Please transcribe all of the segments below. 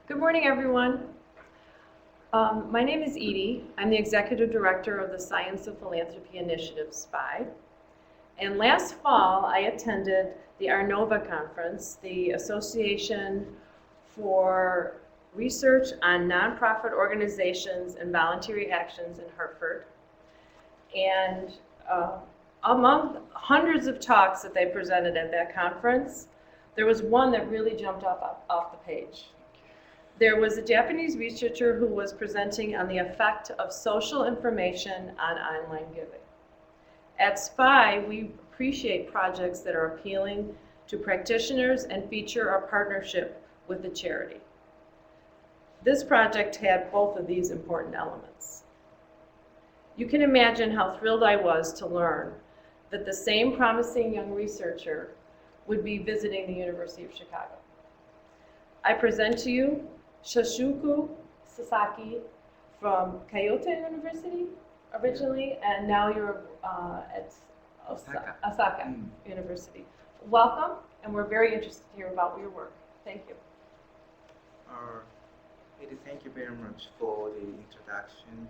Good morning, everyone. My name is Edie. I'm the Executive Director of the Science of Philanthropy Initiative, SPI. And last fall, I attended the Arnova Conference, the Association for Research on Nonprofit Organizations and Voluntary Actions in Hartford. And among hundreds of talks that they presented at that conference, there was one that really jumped off the page. There was a Japanese researcher who was presenting on the effect of social information on online giving. At SPI, we appreciate projects that are appealing to practitioners and feature our partnership with the charity. This project had both of these important elements. You can imagine how thrilled I was to learn that the same promising young researcher would be visiting the University of Chicago. I present to you Shusaku Sasaki from Kyoto University originally, and now you're at Osaka University. Welcome, and we're very interested to hear about your work. Thank you. Edie, thank you very much for the introduction.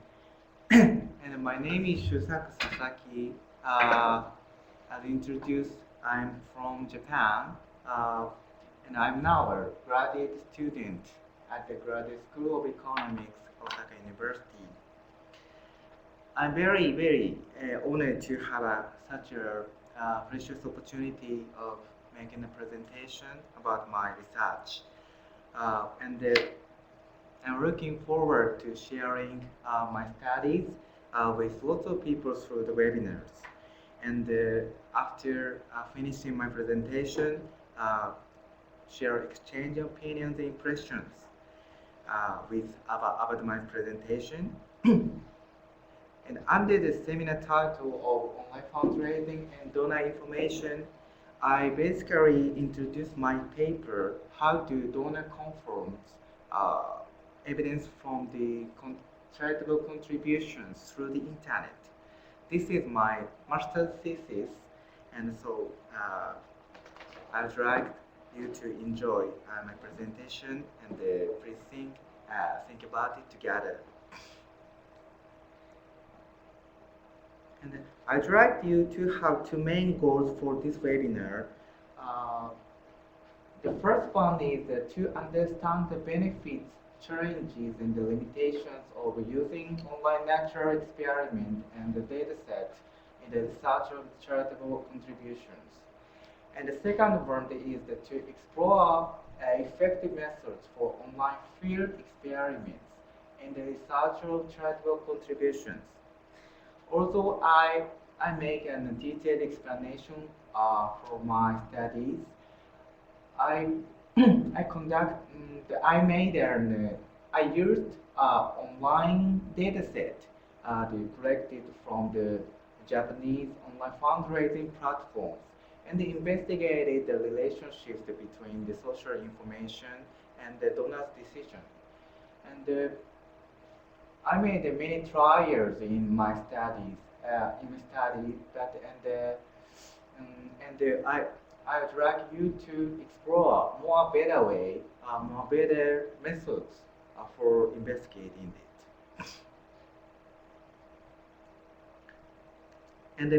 And my name is Shusaku Sasaki. As introduced, I'm from Japan, and I'm now a graduate student at the Graduate School of Economics, Osaka University. I'm very honored to have such a precious opportunity of making a presentation about my research. And I'm looking forward to sharing my studies with lots of people through the webinars. And after finishing my presentation, share exchange opinions and impressions about my presentation. And under the seminar title of Online Fundraising and Donor Information, I basically introduced my paper, How do Donor Confirms Evidence from the Charitable Contributions Through the Internet. This is my master's thesis, and so I'd like you to enjoy my presentation, and please think about it together. And I'd like you to have two main goals for this webinar. The first one is to understand the benefits, challenges, and the limitations of using online natural experiment and the dataset in the research of charitable contributions. And the second one is to explore effective methods for online field experiments in the research of charitable contributions. Although I make a detailed explanation for my studies, I used online dataset collected from the Japanese online fundraising platforms and investigated the relationships between the social information and the donor's decision. And I made many trials in my studies, I would like you to explore more better methods for investigating it. And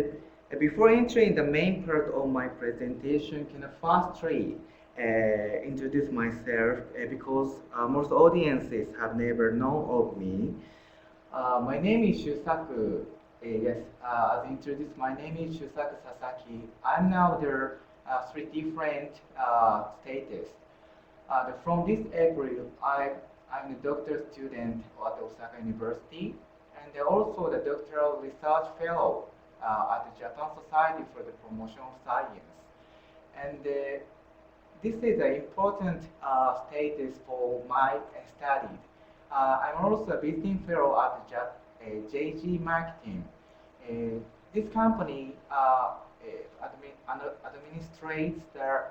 before entering the main part of my presentation, can I firstly introduce myself because most audiences have never known of me. My name is Shusaku. Yes, as introduced, my name is Shusaku Sasaki. I'm now there three different status. From this April, I'm a doctoral student at Osaka University and also the doctoral research fellow at the Japan Society for the Promotion of Science. And this is an important status for my studies. I'm also a visiting fellow at the JG Marketing. This company administrates the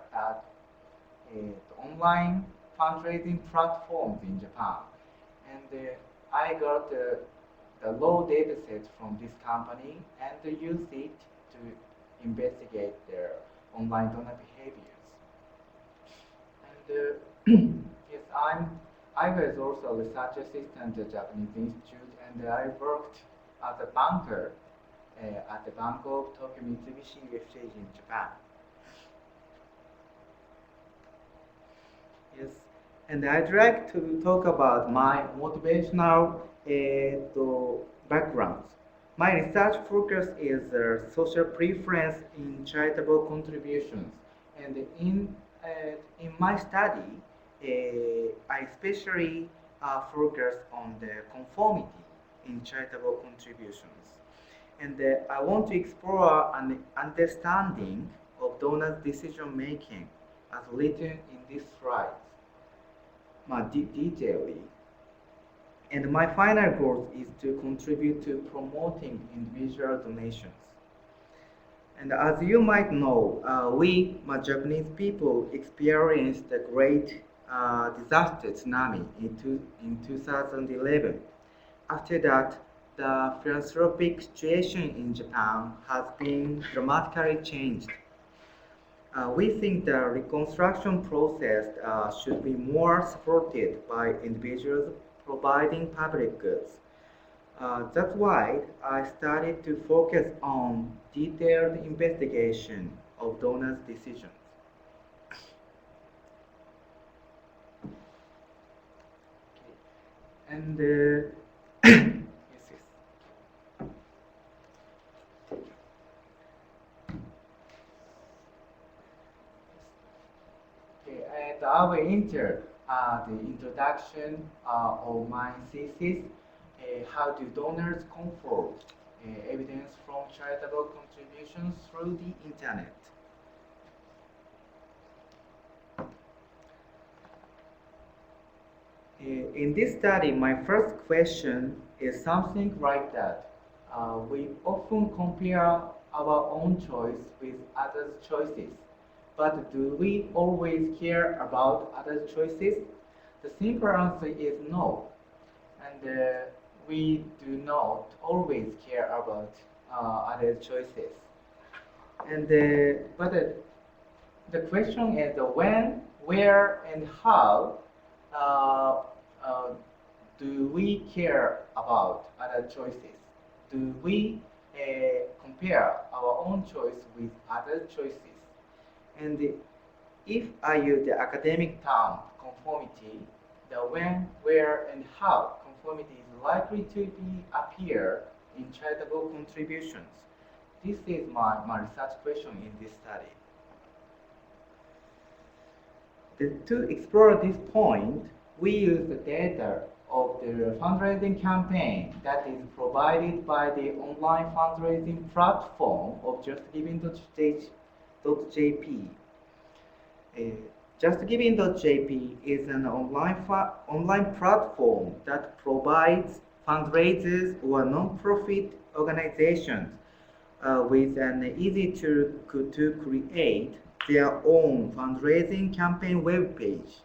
online fundraising platforms in Japan. And I got the raw data sets from this company and use it to investigate their online donor behaviors. And yes, I was also a research assistant at Japanese Institute, and I worked as a banker at the Bank of Tokyo Mitsubishi UFJ in Japan. Yes, and I'd like to talk about my motivational background. My research focus is social preference in charitable contributions, and in my study, I especially focus on the conformity in charitable contributions, and I want to explore an understanding of donors' decision making as written in these slides detailedly. And my final goal is to contribute to promoting individual donations. And as you might know, we, Japanese people, experienced the great disaster tsunami in 2011. After that, the philanthropic situation in Japan has been dramatically changed. We think the reconstruction process should be more supported by individuals providing public goods. That's why I started to focus on detailed investigation of donors' decisions. And yes, yes. Okay, and I will enter the introduction of my thesis. How do donors confirm evidence from charitable contributions through the internet? In this study, my first question is something like that. We often compare our own choice with others' choices, but do we always care about others' choices? The simple answer is no, and we do not always care about other choices. And the question is when, where, and how uh, uh, do we care about other choices? Do we compare our own choice with other choices? And if I use the academic term conformity, the when, where, and how conformity is likely to appear in charitable contributions. This is my research question in this study. To explore this point, we use the data of the fundraising campaign that is provided by the online fundraising platform of justgiving.jp. Uh, JustGiving.jp is an online platform that provides fundraisers or non-profit organizations with an easy to create their own fundraising campaign webpage.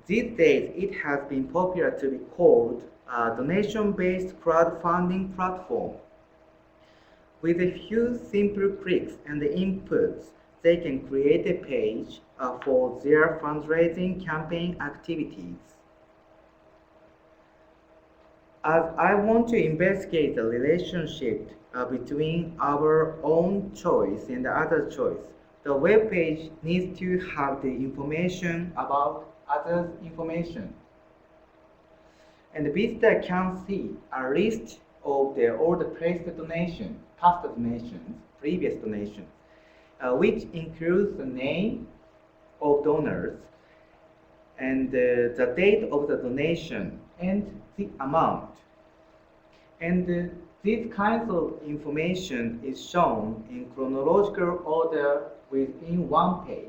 These days, it has been popular to be called a donation-based crowdfunding platform. With a few simple clicks and inputs, they can create a page for their fundraising campaign activities. As I want to investigate the relationship between our own choice and the other choice, the web page needs to have the information about others' information. And the visitor can see a list of all the placed donations, past donations, previous donations, which includes the name of donors and the date of the donation and the amount. And these kinds of information is shown in chronological order within one page.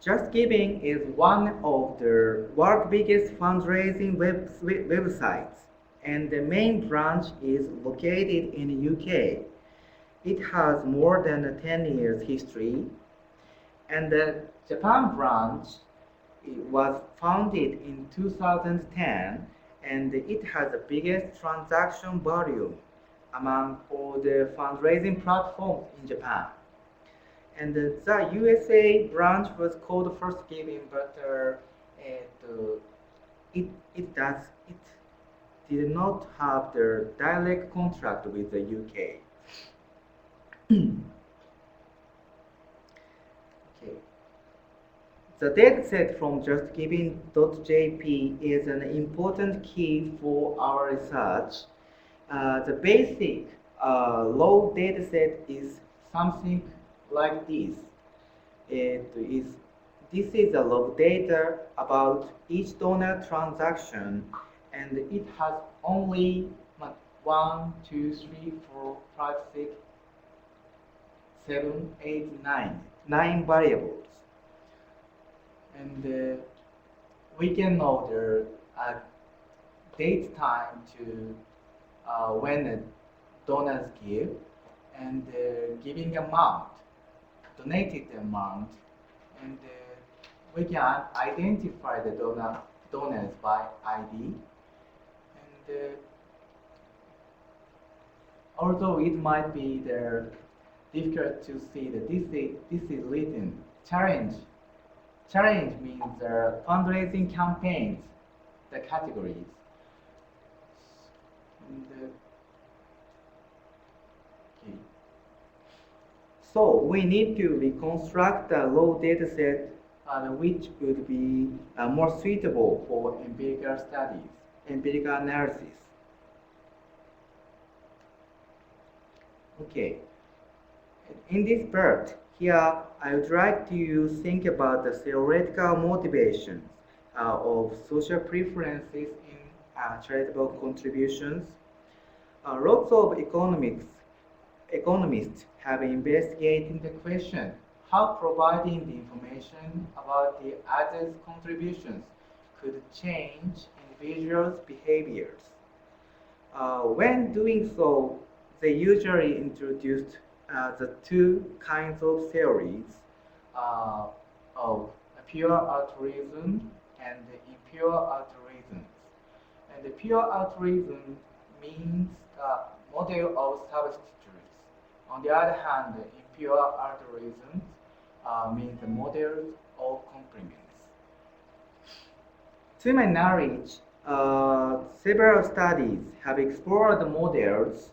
JustGiving is one of the world's biggest fundraising websites, and the main branch is located in the UK. It has more than a 10 years history, and the Japan branch was founded in 2010, and it has the biggest transaction volume among all the fundraising platforms in Japan. And the USA branch was called First Giving, but it it did not have the direct contract with the UK. Okay. The dataset from justgiving.jp is an important key for our research. The basic raw dataset is something like this. It is This is a log data about each donor transaction, and it has only 9 variables, and we can know the date time to when the donors give, and giving amount, donated amount, and we can identify the donors by ID. And although it might be difficult to see that this is written challenge. Challenge means the fundraising campaigns, the categories. And, okay. So we need to reconstruct the raw dataset which would be more suitable for empirical studies, empirical analysis. Okay. In this part, here I would like to think about the theoretical motivations of social preferences in charitable contributions. Lots of economists have investigated the question how providing the information about the others' contributions could change individuals' behaviors. When doing so, they usually introduced the two kinds of theories of pure altruism and impure altruism. And the pure altruism means model of substitutes. On the other hand, the impure altruism means the model of complements. To my knowledge, several studies have explored the models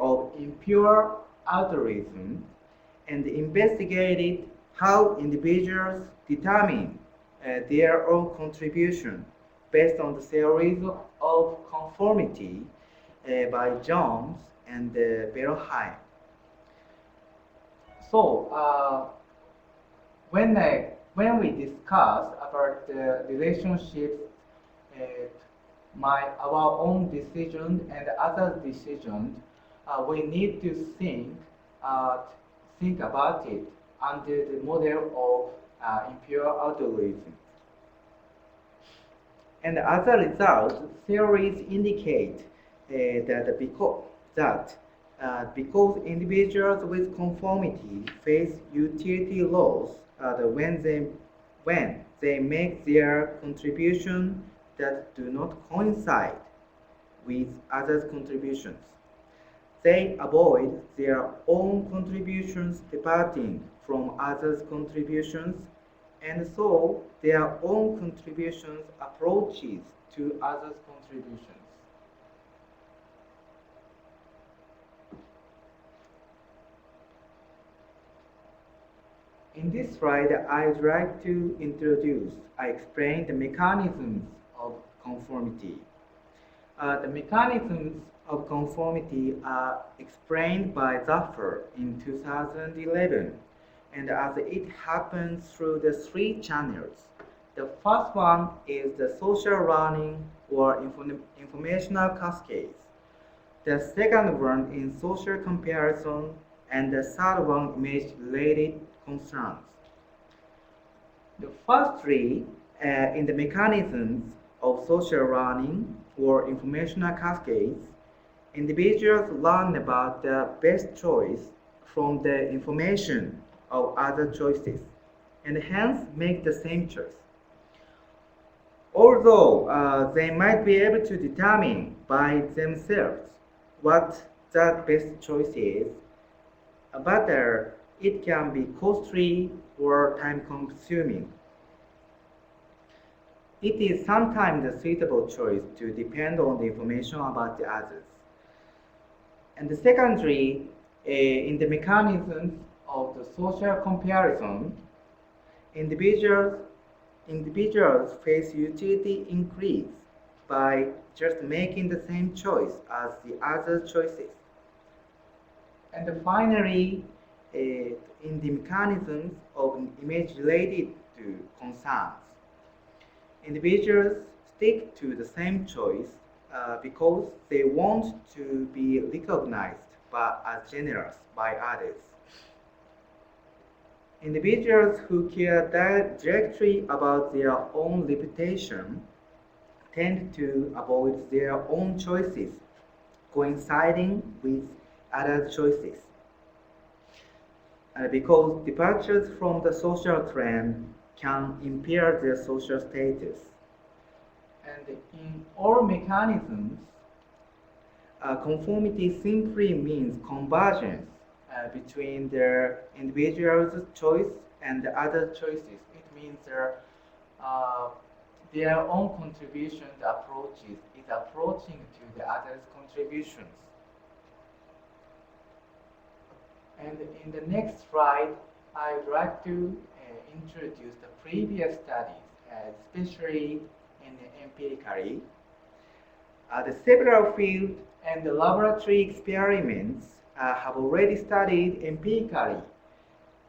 of impure altruism and investigated how individuals determine their own contribution based on the theories of conformity by Jones and Bellheim. So, when we discuss about the relationships our own decision and others' decisions, we need to think about it under the model of impure altruism. And as a result, theories indicate because individuals with conformity face utility loss when they make their contribution that do not coincide with others' contributions. They avoid their own contributions departing from others' contributions, and so their own contributions approaches to others' contributions. In this slide, I'd like to explain the mechanisms of conformity. The mechanisms of conformity are explained by Zaffer in 2011, and as it happens through the three channels. The first one is the social learning or informational cascades. The second one is social comparison, and the third one image-related concerns. The first three in the mechanisms of social learning or informational cascades, individuals learn about the best choice from the information of other choices and hence make the same choice. Although they might be able to determine by themselves what the best choice is, but it can be costly or time-consuming. It is sometimes a suitable choice to depend on the information about the others. And secondly, in the mechanisms of the social comparison, individuals, individuals face utility increase by just making the same choice as the other choices. And finally, in the mechanisms of image related to concerns, individuals stick to the same choice because they want to be recognized as generous by others. Individuals who care directly about their own reputation tend to avoid their own choices coinciding with other choices. Because departures from the social trend can impair their social status. And in all mechanisms, conformity simply means convergence between the individual's choice and the other choices. It means their own contribution approaches is approaching to the other's contributions. And in the next slide, I would like to introduce the previous studies, especially in the empirically. The several field and the laboratory experiments have already studied empirically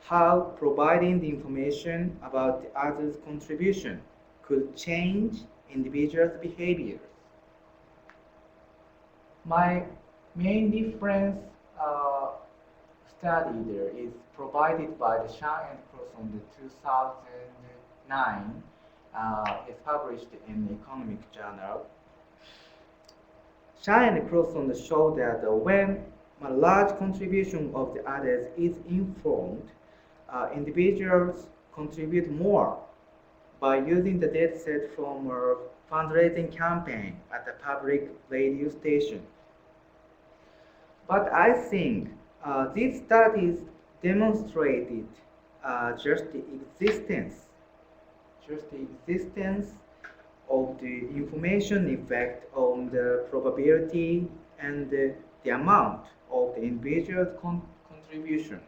how providing the information about the other's contribution could change individuals' behaviors. My main difference study there is provided by the Shang and Cross on the 2009. It's published in the Economic Journal. Shang and Cross on the show that when a large contribution of the others is informed, individuals contribute more by using the data set from a fundraising campaign at the public radio station. But I think these studies demonstrated just the existence of the information effect on the probability and the amount of the individual's contributions.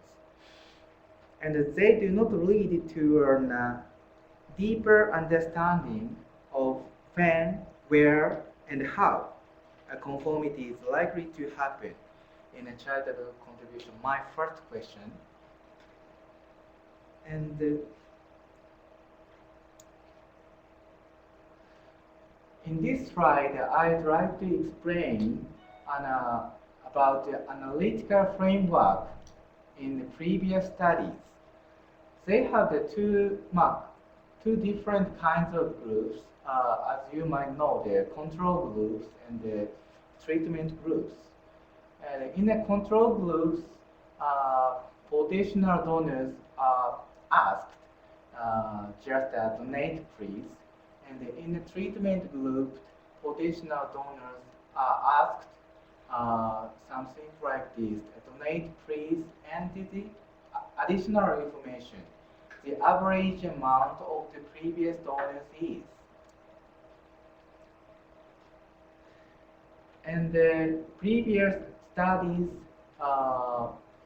And they do not lead to a deeper understanding of when, where, and how a conformity is likely to happen in a charitable contribution. My first question. And in this slide, I'd like to explain about the analytical framework in the previous studies. They have the two different kinds of groups, as you might know, the control groups and the treatment groups. In the control groups, potential donors are asked just donate please, and in the treatment group, potential donors are asked something like this: donate please, and the additional information. The average amount of the previous donors is. And the previous studies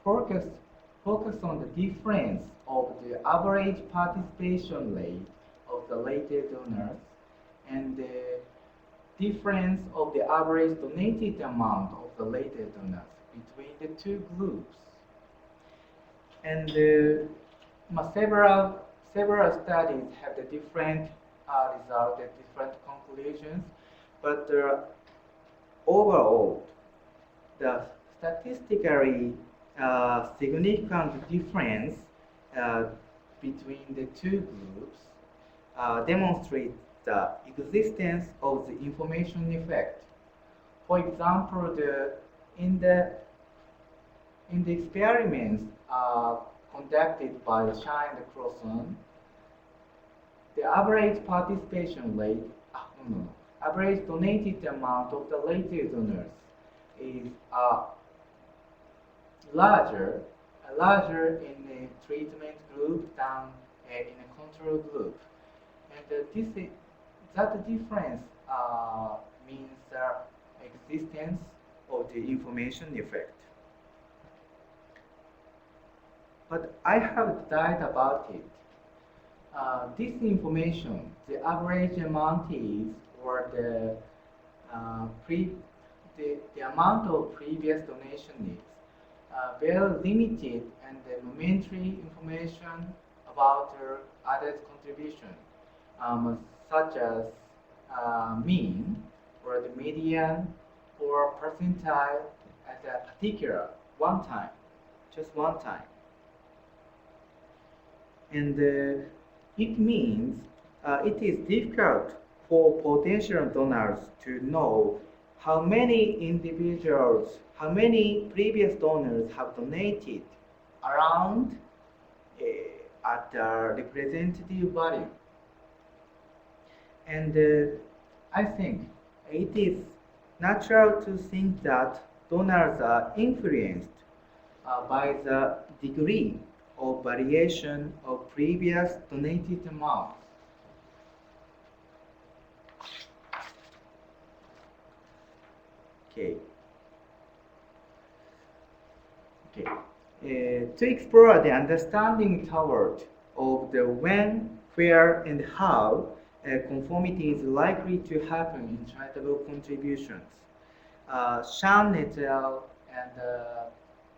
focus on the difference of the average participation rate of the later donors and the difference of the average donated amount of the later donors between the two groups. And several studies have the different results and different conclusions, but overall, the statistically significant difference between the two groups demonstrates the existence of the information effect. For example, in the experiments conducted by the Shine and Crosson, the average participation rate, average donated amount of the later donors is larger larger in a treatment group than in a control group. And that difference means the existence of the information effect. But I have died about it. This information, the average amount is, or the amount of previous donation is, very limited, and the momentary information about added contribution, such as mean, or the median, or percentile at a particular one time, just one time. And it means it is difficult for potential donors to know how many individuals, how many previous donors have donated around at the representative value. And I think it is natural to think that donors are influenced by the degree of variation of previous donated amounts. Okay. Okay. To explore the understanding toward of the when, where, and how conformity is likely to happen in charitable contributions, Shan et al. And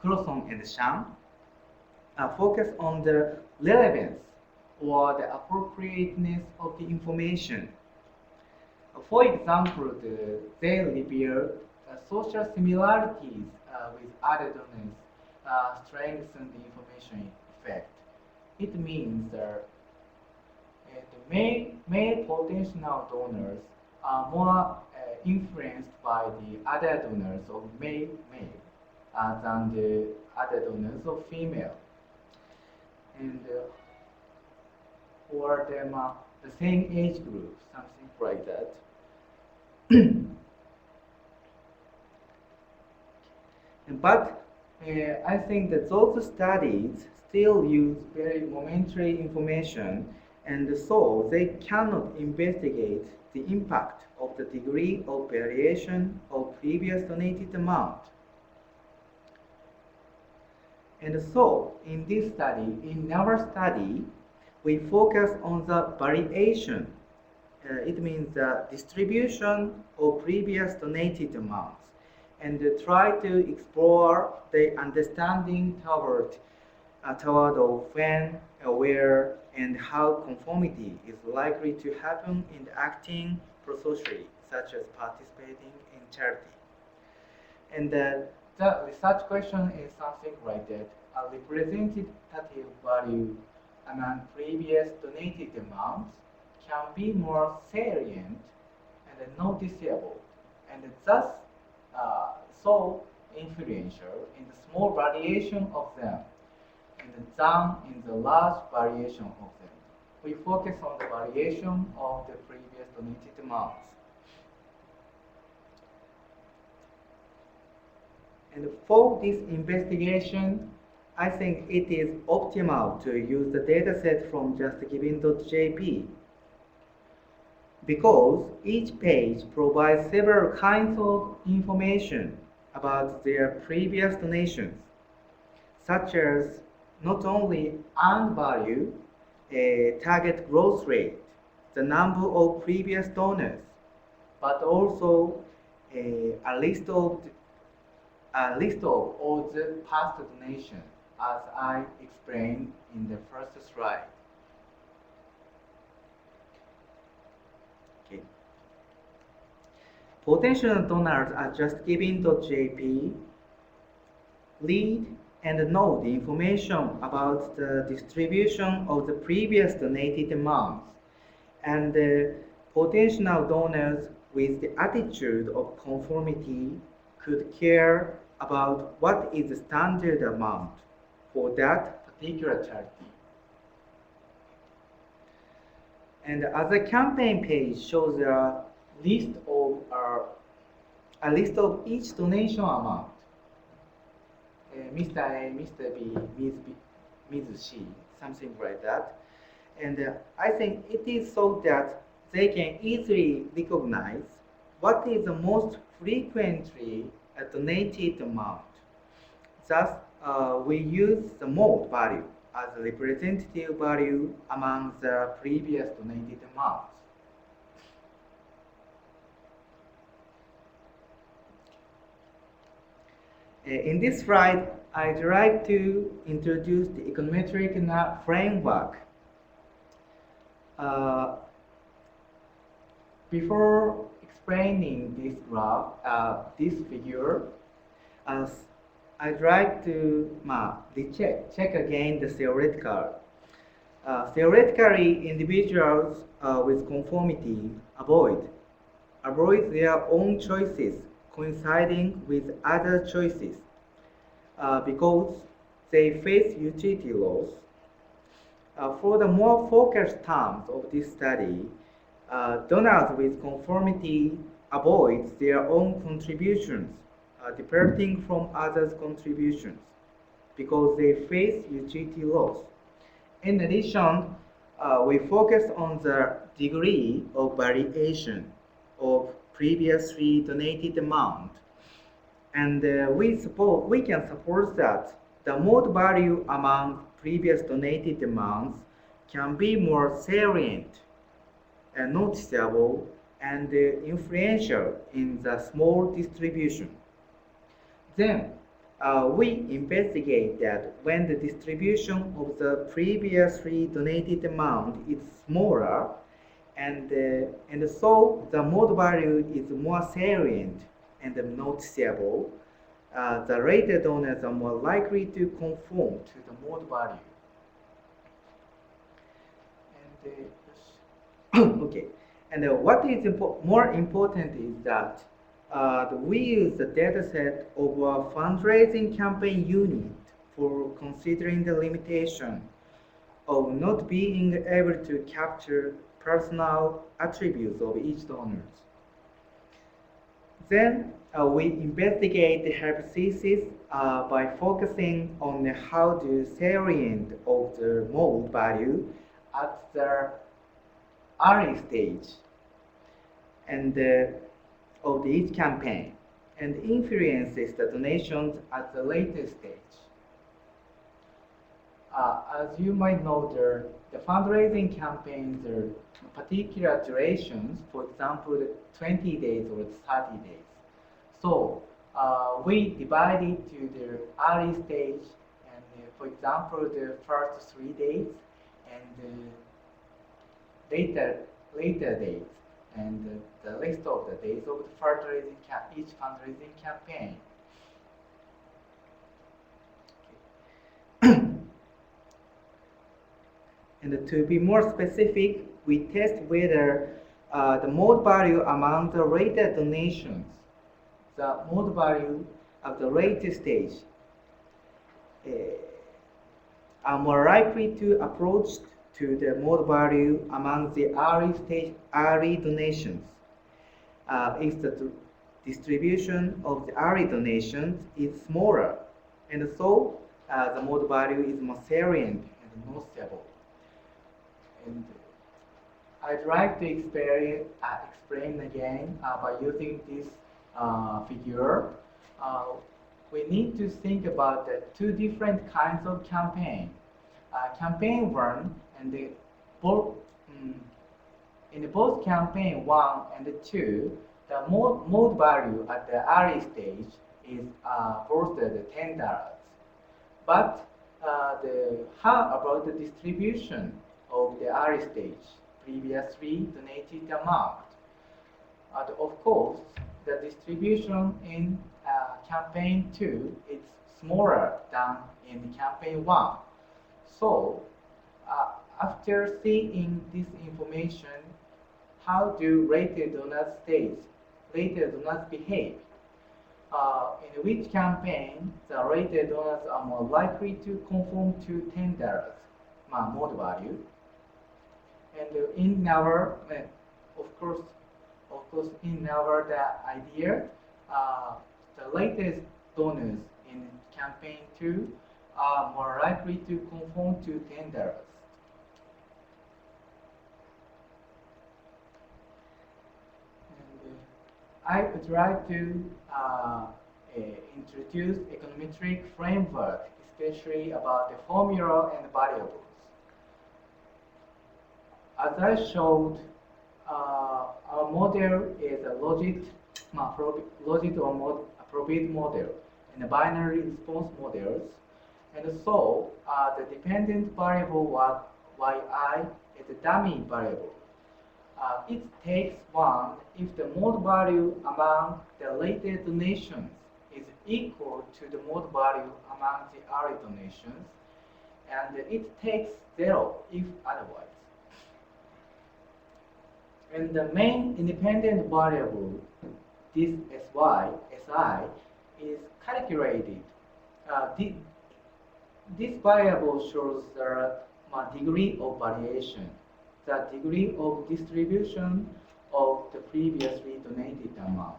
Crosson and Shan focus on the relevance or the appropriateness of the information. For example, they reveal social similarities with other donors strengthen the information effect. It means that the male potential donors are more influenced by the other donors of male than the other donors of female. And for them, the same age group, something like that. But I think that those studies still use very momentary information, and so they cannot investigate the impact of the degree of variation of previous donated amount. And so, in this study, in our study, we focus on the variation. It means the distribution of previous donated amounts, and try to explore the understanding toward of when, where, and how conformity is likely to happen in acting prosocially, such as participating in charity. And the research question is something like that. A representative value among previous donated amounts can be more salient and noticeable, and thus so influential in the small variation of them, and than in the large variation of them. We focus on the variation of the previous donated amounts. And for this investigation, I think it is optimal to use the dataset from justgiving.jp, because each page provides several kinds of information about their previous donations, such as not only earned value, target growth rate, the number of previous donors, but also a list of all the past donations, as I explained in the first slide. Okay. Potential donors at justgiving.jp read and know the information about the distribution of the previous donated amounts, and the potential donors with the attitude of conformity could care about what is the standard amount for that particular charity. And as a campaign page shows a list of each donation amount. Mr. A, Mr. B, Ms. C, something like that. And I think it is so that they can easily recognize what is the most frequently donated amount. Thus, we use the mode value as a representative value among the previous donated amounts. In this slide, I'd like to introduce the econometric framework. Uh, Before explaining this graph, this figure, I'd like to check again the theoretical. Theoretically, individuals with conformity avoid their own choices coinciding with other choices because they face utility loss. For the more focused terms of this study, donors with conformity avoid their own contributions, departing from others' contributions, because they face utility loss. In addition, we focus on the degree of variation of previously donated amount, and we can suppose that the mode value among previous donated amounts can be more salient and noticeable and influential in the small distribution. Then we investigate that when the distribution of the previously donated amount is smaller and so the mode value is more salient and noticeable, the later donors are more likely to conform to the mode value. And okay, and what is more important is that we use the dataset of a fundraising campaign unit for considering the limitation of not being able to capture personal attributes of each donor. Then we investigate the hypothesis by focusing on how the salient of the mode value at the early stage and of each campaign and influences the donations at the later stage. As you might know, the fundraising campaigns are particular durations, for example, the 20 days or 30 days. So we divide it to the early stage and, for example, the first 3 days and later days and the list of the days of the each fundraising campaign. And to be more specific, we test whether the mode value among the later donations, the mode value of the later stage, are more likely to approach to the mode value among the early donations. If the distribution of the early donations is smaller, and so the mode value is more salient and noticeable. And I'd like to explain again by using this figure. We need to think about the two different kinds of campaign. Campaign 1 and in both campaign 1 and 2, the mode value at the early stage is posted $10. But how about the distribution of the early stage, previously donated amount? Of course, the distribution in campaign 2 is smaller than in campaign 1. So, after seeing this information, how do later donors behave? In which campaign the later donors are more likely to conform to $10 mode value? And in our, of course, in our idea, the latest donors in campaign 2 are more likely to conform to tenders. And I would like to introduce econometric framework, especially about the formula and variables. As I showed, our model is a logic or appropriate model and a binary response models. And so the dependent variable yi is a dummy variable. It takes 1 if the mode value among the related donations is equal to the mode value among the array donations, and it takes 0 if otherwise. And the main independent variable, this si, is calculated. This variable shows the degree of variation, the degree of distribution of the previously donated amount.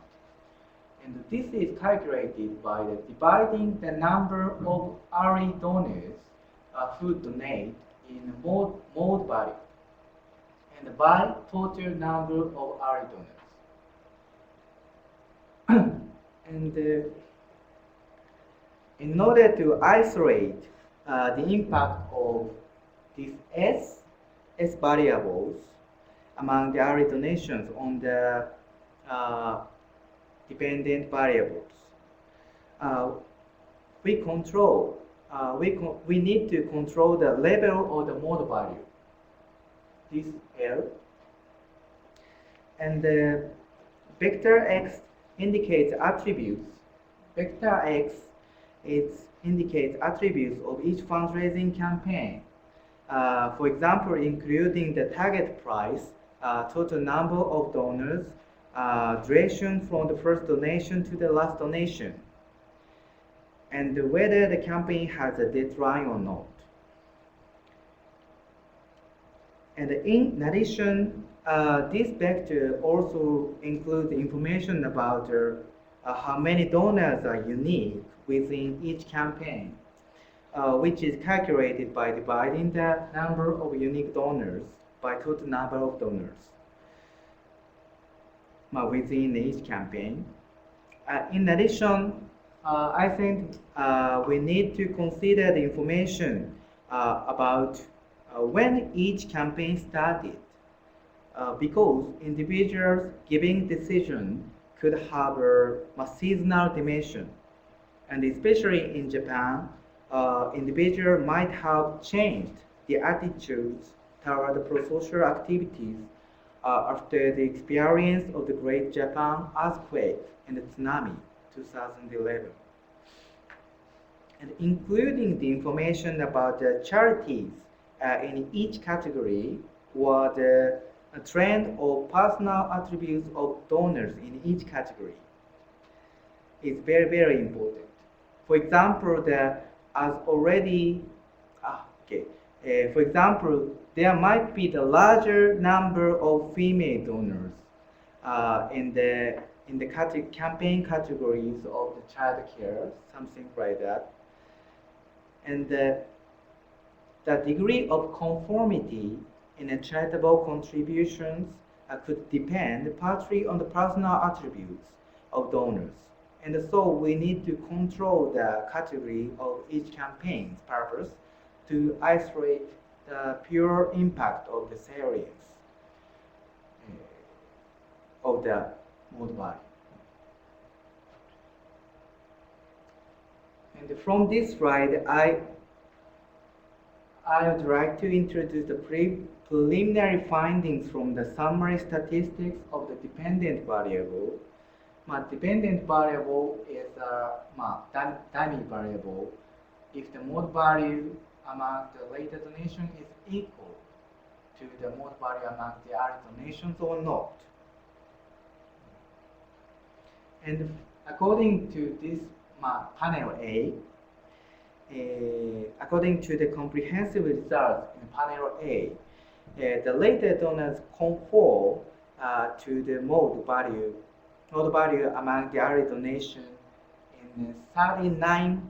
And this is calculated by dividing the number of array donors who donate in mode value and by total number of array donors. And in order to isolate the impact of these S variables among the array donations on the dependent variables, we need to control the level of the mode value, this L, and the vector X indicates attributes. Vector X indicates attributes of each fundraising campaign. For example, including the target price, total number of donors, duration from the first donation to the last donation, and whether the campaign has a deadline or not. And in addition, this vector also includes information about how many donors are unique within each campaign, which is calculated by dividing the number of unique donors by total number of donors within each campaign. In addition, I think we need to consider the information about when each campaign started, because individuals giving decision could have a seasonal dimension, and especially in Japan, individuals might have changed their attitudes toward the pro-social activities after the experience of the Great Japan earthquake and the tsunami 2011. And including the information about the charities in each category or the trend of personal attributes of donors in each category is very, very important. For example, for example, there might be the larger number of female donors in the campaign categories of the child care, something like that. And the degree of conformity in the charitable contributions could depend partly on the personal attributes of donors. And so we need to control the category of each campaign's purpose to isolate the pure impact of the salience of the mode value. And from this slide, I would like to introduce the preliminary findings from the summary statistics of the dependent variable. Dependent variable is a dummy variable if the mode value among the later donation is equal to the mode value among the early donations or not. And according to this panel A, according to the comprehensive results in panel A, the later donors conform to the mode value among the early donation in 39%,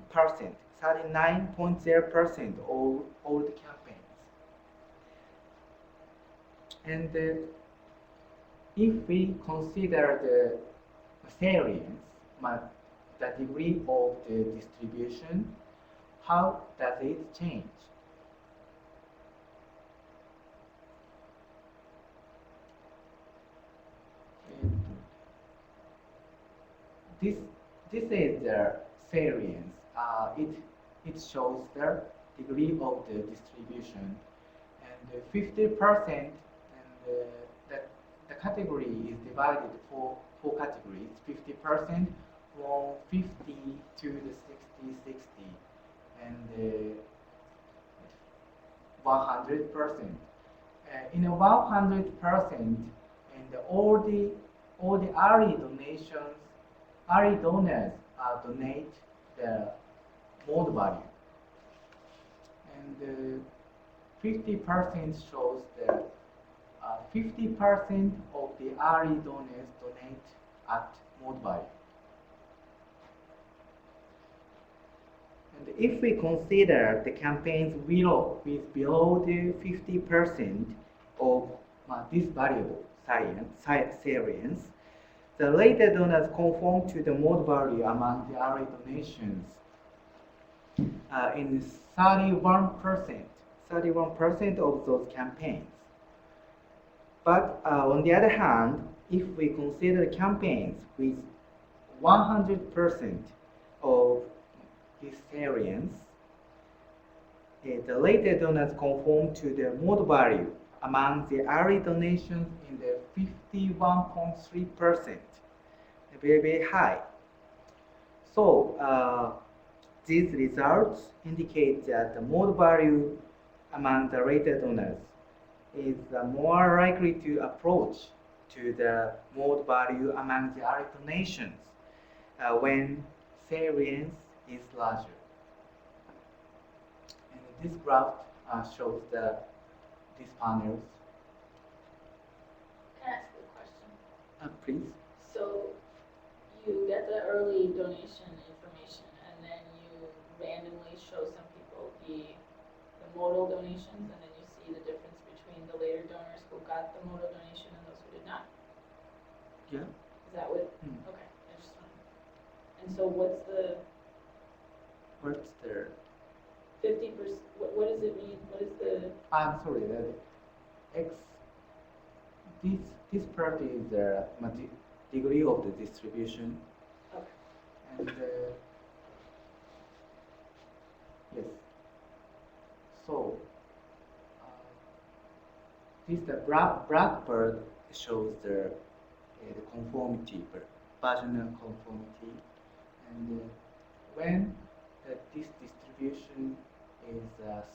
39.0% of all the campaigns. And if we consider the variance, the degree of the distribution, how does it change? And this is the variance. It shows the degree of the distribution, and 50%, and the category is divided for four categories. 50% from 50 to the 60, and 100%. In a 100%, and all the RE donations, RE donors donate the mode value, and 50% shows that 50% of the RE donors donate at mode value. And if we consider the campaigns below the 50% of this variable variance, the later donors conform to the mode value among the RE donations in 31% of those campaigns. But on the other hand, if we consider campaigns with 100% of this variance, the later donors conform to the mode value among the RE donations in the 51.3%, very, very high. So these results indicate that the mode value among the later donors is more likely to approach to the mode value among the RE donations when variance is larger. And this graph shows these panels. Can I ask you a question? Please. So you get the early donation information, and then you randomly show some people the modal donations, and then you see the difference between the later donors who got the modal donation and those who did not. Yeah. Is that what? Okay, I just wanted. And so what's the 50%? What does it mean? What is the? I'm sorry. This part is the degree of the distribution. Okay. And yes. So the black part shows the conformity, marginal conformity, and when this distribution is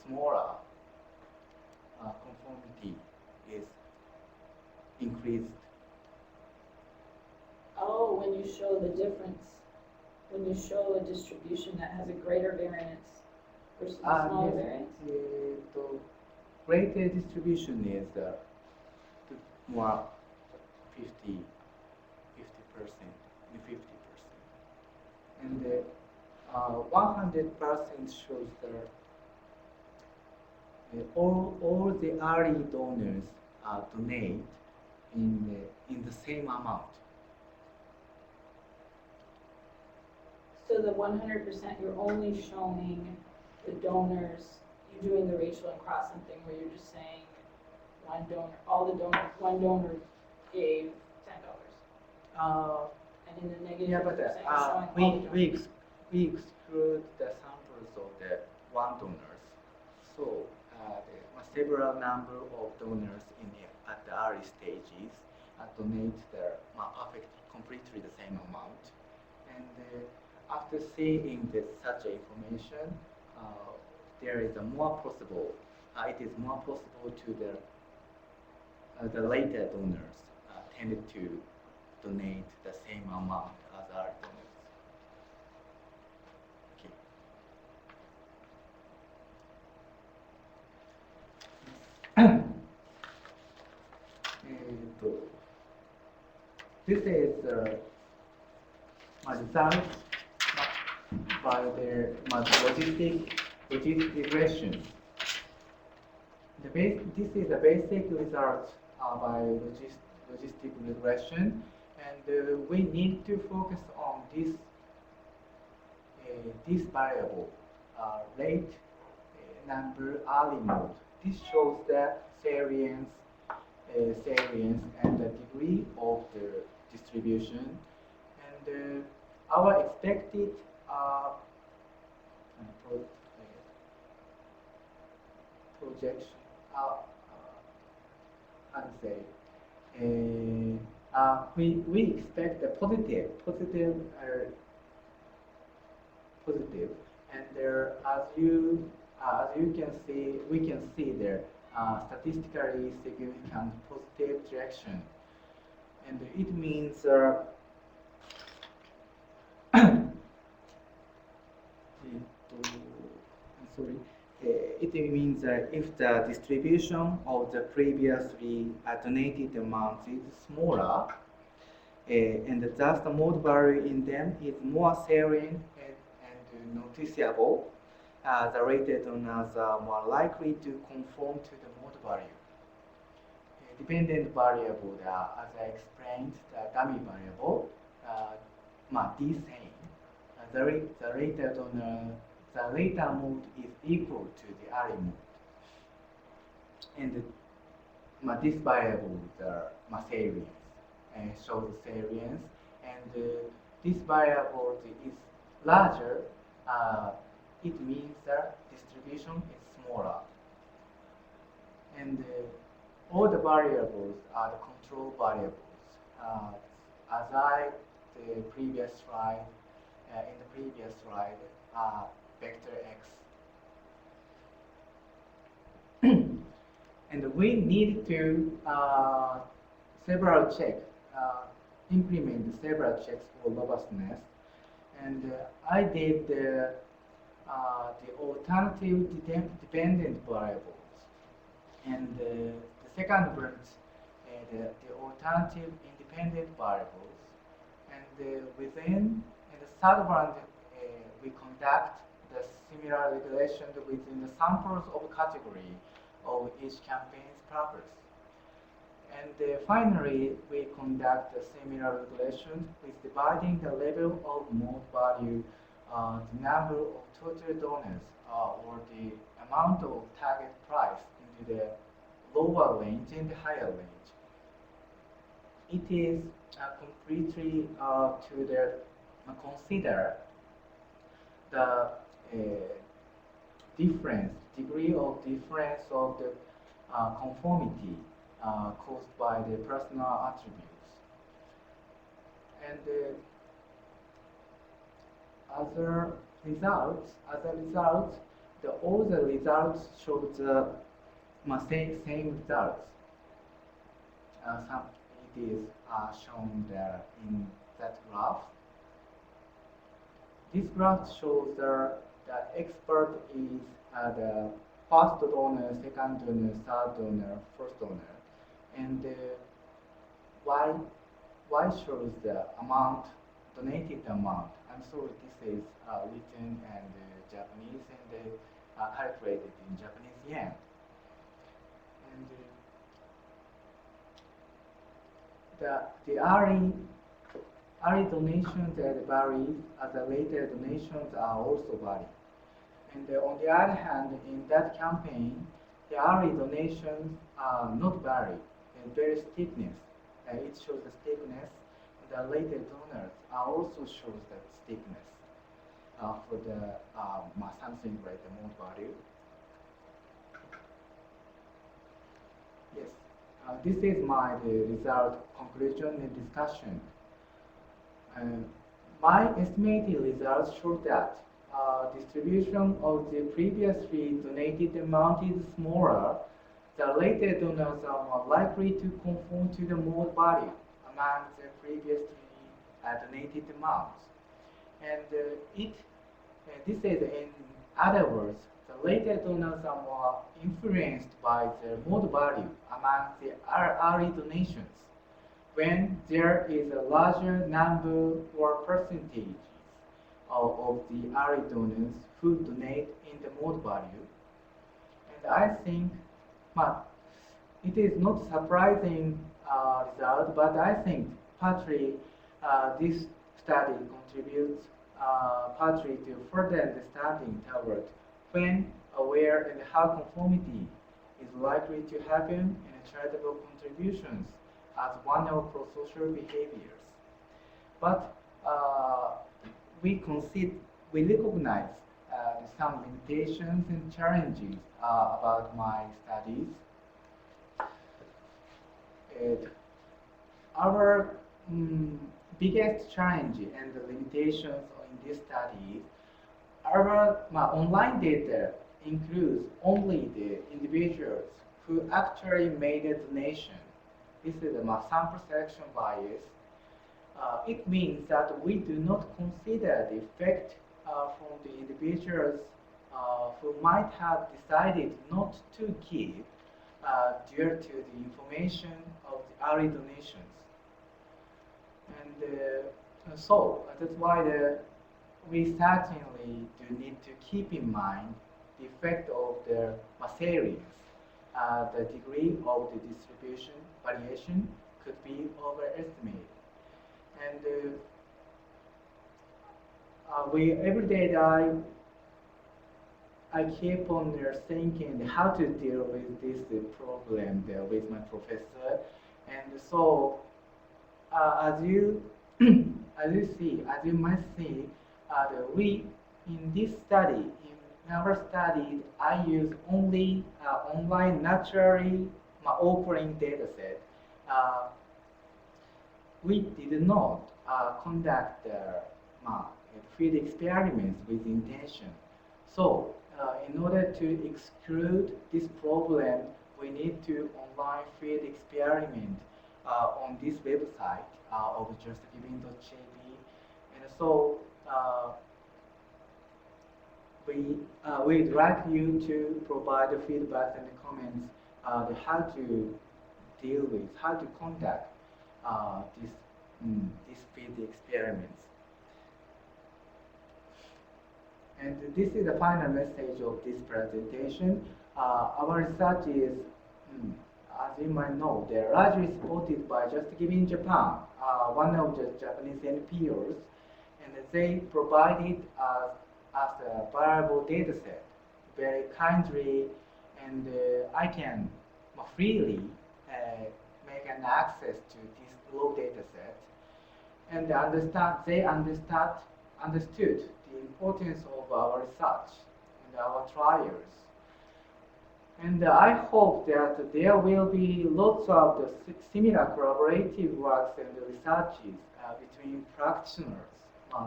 smaller, conformity is increased. Oh, when you show the difference, when you show a distribution that has a greater variance versus a smaller variance? The greater distribution is more 50%, and 100% shows that all the RE donors donate in the same amount. So the 100%, you're only showing the donors, you're doing the racial and crossing thing where you're just saying one donor gave $10. And in the negative, Yeah, but you're showing all the donors. we exclude the samples of the one donors. So several number of donors at the early stages donate completely the same amount, and after seeing such information, there is more possible. It is more possible to the later donors tended to donate the same amount as our donors. Okay. This is my results by the logistic regression. This is the basic result by logistic regression, and we need to focus on this variable, rate number early mode. This shows the salience and the degree of the distribution, and our expected pro- projection. How to say? We expect a positive, and there, as you can see, we can see there statistically significant positive direction, and it means sorry. It means if the distribution of the previously donated amount is smaller, and thus the mode value in them is more salient and noticeable, the rated donors are more likely to conform to the mode value. Dependent variable, as I explained, the dummy variable, D same. The later mode is equal to the early mode, and this variable, the salience, shows the salience, and this variable is larger. It means the distribution is smaller, and all the variables are the control variables. As the previous slide, in the previous slide, vector x. And we need to implement several checks for robustness. And I did the alternative dependent variables. And the second branch, the alternative independent variables. And within the third branch, we conduct the similar regulation within the samples of category of each campaign's purpose. And finally, we conduct the similar regulation with dividing the level of mode value, the number of total donors, or the amount of target price into the lower range and the higher range. It is completely to the consider the degree of difference of the conformity caused by the personal attributes. And as a result, all the results show the same results. It is shown there in that graph. This graph shows the expert is the first donor, second donor, third donor, first donor, and Y shows the amount, donated amount. I'm sorry, this is written in Japanese and calculated in Japanese yen. And the early donations that vary, as the later donations are also vary. And on the other hand, in that campaign, the early donations are not vary, and very steepness. It shows the steepness. The later donors also shows that steepness for the something like the mode value. Yes, this is my result, conclusion, and discussion. My estimated results show that distribution of the previously donated amount is smaller. The later donors are more likely to conform to the mode value among the previously donated amounts. And this is, in other words, the later donors are more influenced by the mode value among the early donations when there is a larger number or percentages of the early donors who donate in the mode value. And I think, well, it is not surprising result, but I think partly this study contributes partly to further understanding toward when, where, and how conformity is likely to happen in charitable contributions as one of pro-social behaviors. But we consider, we recognize some limitations and challenges about my studies. And our biggest challenge and the limitations in this study, our online data includes only the individuals who actually made a donation. This is a sample selection bias. It means that we do not consider the effect from the individuals who might have decided not to give due to the information of the early donations. And so that's why we certainly do need to keep in mind the effect of the variance. The degree of the distribution variation could be overestimated. And we every day I keep on thinking how to deal with this problem with my professor, and so as you as you might see, we in this study in our study I use only online naturally occurring data set. We did not conduct field experiments with intention. So, in order to exclude this problem, we need to online field experiment on this website of justgiving.jp. And so, we'd like you to provide the feedback and the comments how to deal with, how to conduct these field experiments. And this is the final message of this presentation. Our research is, as you might know, they're largely supported by Just Giving Japan, one of the Japanese NPOs, and they provided us a valuable data set very kindly, and I can freely make an access to this low data set, and they understood the importance of our research and our trials. And I hope that there will be lots of the similar collaborative works and researches between practitioners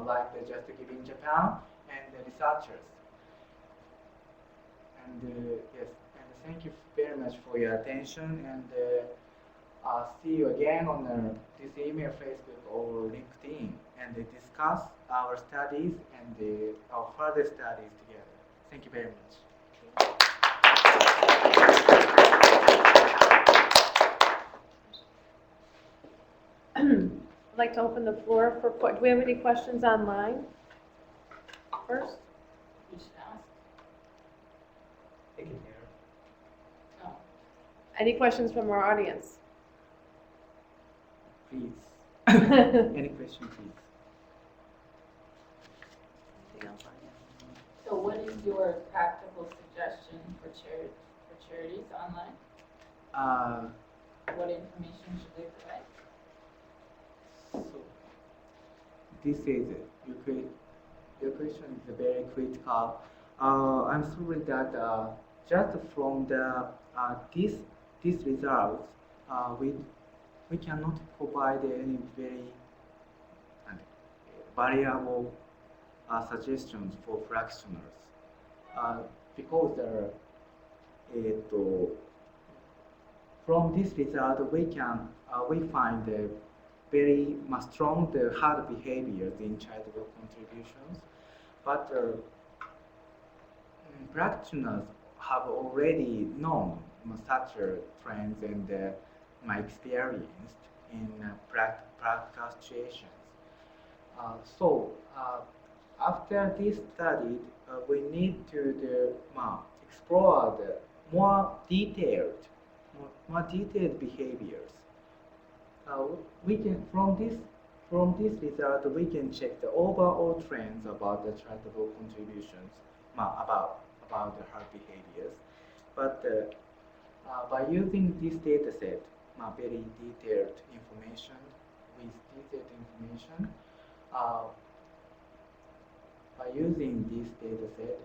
like the Just Giving Japan and the researchers. And yes, and thank you very much for your attention, and see you again on this email, Facebook, or LinkedIn, and discuss our studies and our further studies together. Thank you very much. I'd like to open the floor for, do we have any questions online first? You should ask. Thank you, Mayor. No. Any questions from our audience? Please. Any question, please? Anything else on here? So what is your practical suggestion for charities online? What information should they provide? So this is your question is very critical. I'm sorry that just from the these results, we cannot provide any very variable suggestions for practitioners because from this result we find very strong hard behaviors in charitable contributions, but practitioners have already known such trends and experienced in practical situations. So after this study, we need to explore the more detailed, more detailed behaviors. We can from this result we can check the overall trends about the charitable contributions, about the hard behaviors. But by using this data set, very detailed information with detailed information, uh, by using this data set,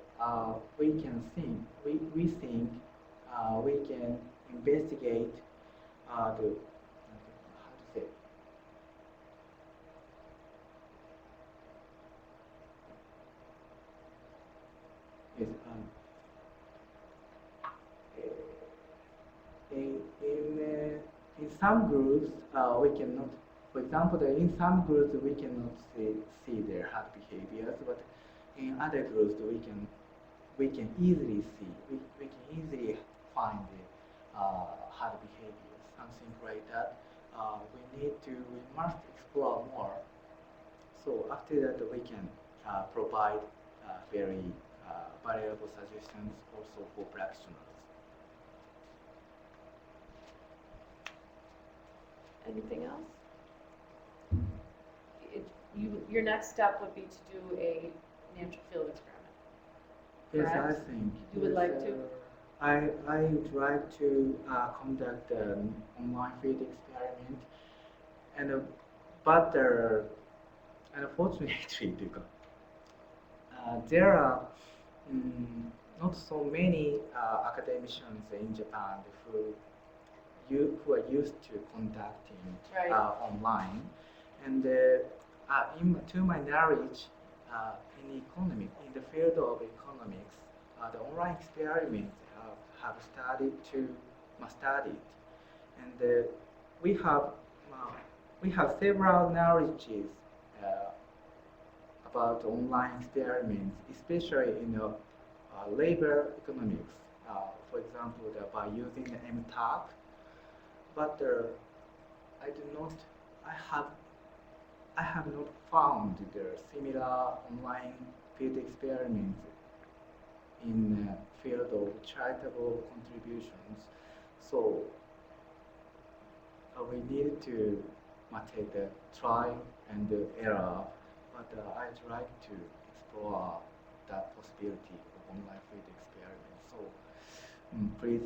we can think we think we can investigate the how to say yes in some groups we cannot, for example, in some groups we cannot see their hard behaviors, but in other groups we can easily see, we can easily find the hard behaviors, something like that. We must explore more. So after that we can provide very valuable suggestions also for practitioners. Anything else? Your next step would be to do a natural field experiment. Yes, I Correct? think. You would like to? I would like to conduct an online field experiment, and but unfortunately, because there are not so many academicians in Japan who are used to conducting Right. online, and to my knowledge, in the field of economics, the online experiments have studied, and we have uh, we have several knowledges uh, about online experiments, especially in labor economics. For example, by using the MTAP, but I do not, I have, I have not found the similar online field experiments in field of charitable contributions. So we need to take the trial and the error, but I'd like to explore that possibility of online field experiment. So please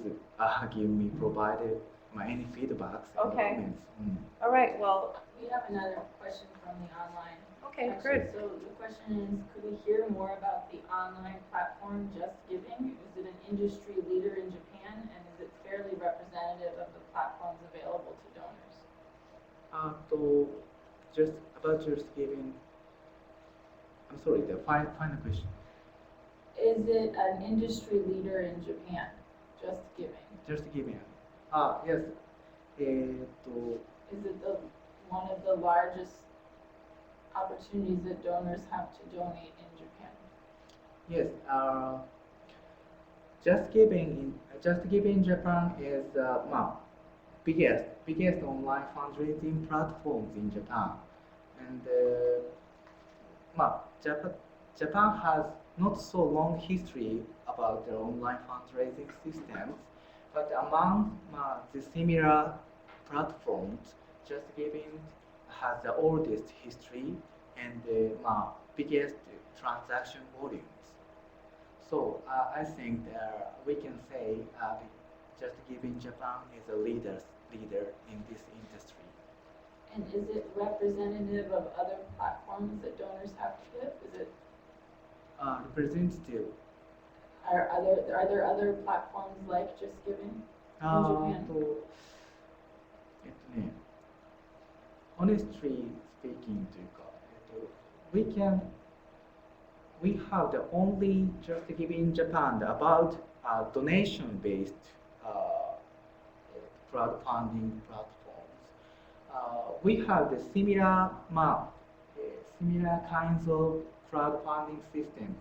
provide any feedbacks and Okay. comments. All right, well, We have another question from the online. okay, Actually, good. so the question is, could we hear more about the online platform Just Giving? Is it an industry leader in Japan, and is it fairly representative of the platforms available to donors? So just giving. I'm sorry. The final question. Is it an industry leader in Japan? Just Giving. Just giving. Yes. To Is it one of the largest opportunities that donors have to donate in Japan? yes. Just giving Japan is biggest online fundraising platforms in Japan, and Japan has not so long history about the online fundraising systems, but among the similar platforms, Just Giving has the oldest history and the biggest transaction volumes. So I think we can say Just Giving Japan is a leader in this industry. And is it representative of other platforms that donors have to give? Is it, Representative. are there other platforms like Just Giving in Japan? ね、honestly speaking というか、we can we have the only Just Giving Japan about donation based crowdfunding platforms. We have the similar kinds of crowdfunding systems,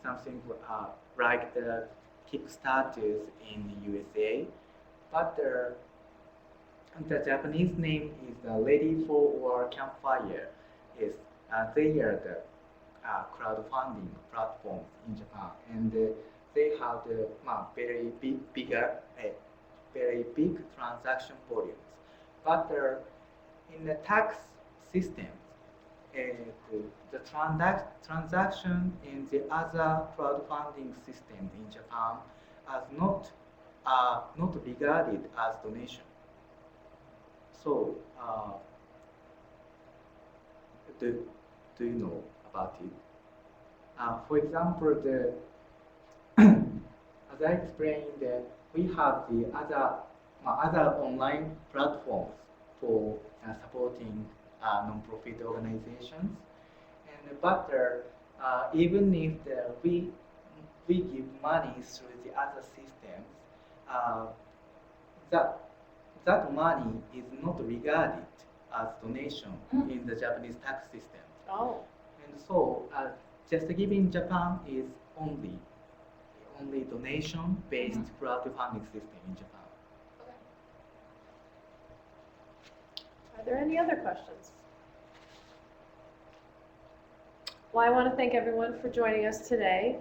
something like the Kickstarters in the USA, but the Japanese name is Ready for War Campfire. Yes, they are crowdfunding platforms in Japan, and they have the very big transaction volumes. But in the tax system, the transaction in the other crowdfunding system in Japan are not regarded as donation. So, do you know about it? For example, as I explained, we have the other online platforms for supporting non-profit organizations, and but even if we give money through the other systems, uh, that money is not regarded as donation in the Japanese tax system. Oh, And so, just giving Japan is only donation-based crowdfunding system in Japan. are there any other questions? Well, I want to thank everyone for joining us today.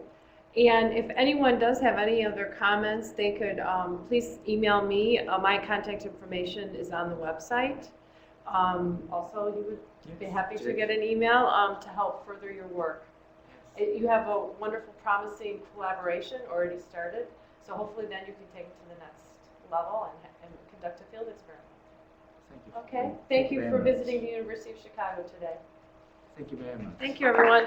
And if anyone does have any other comments, they could please email me. My contact information is on the website. Also, you would be happy to get an email to help further your work. You have a wonderful, promising collaboration already started, so hopefully then you can take it to the next level and conduct a field experiment. Thank you. Okay, thank you very for much. visiting the University of Chicago today. Thank you very much. Thank you, everyone.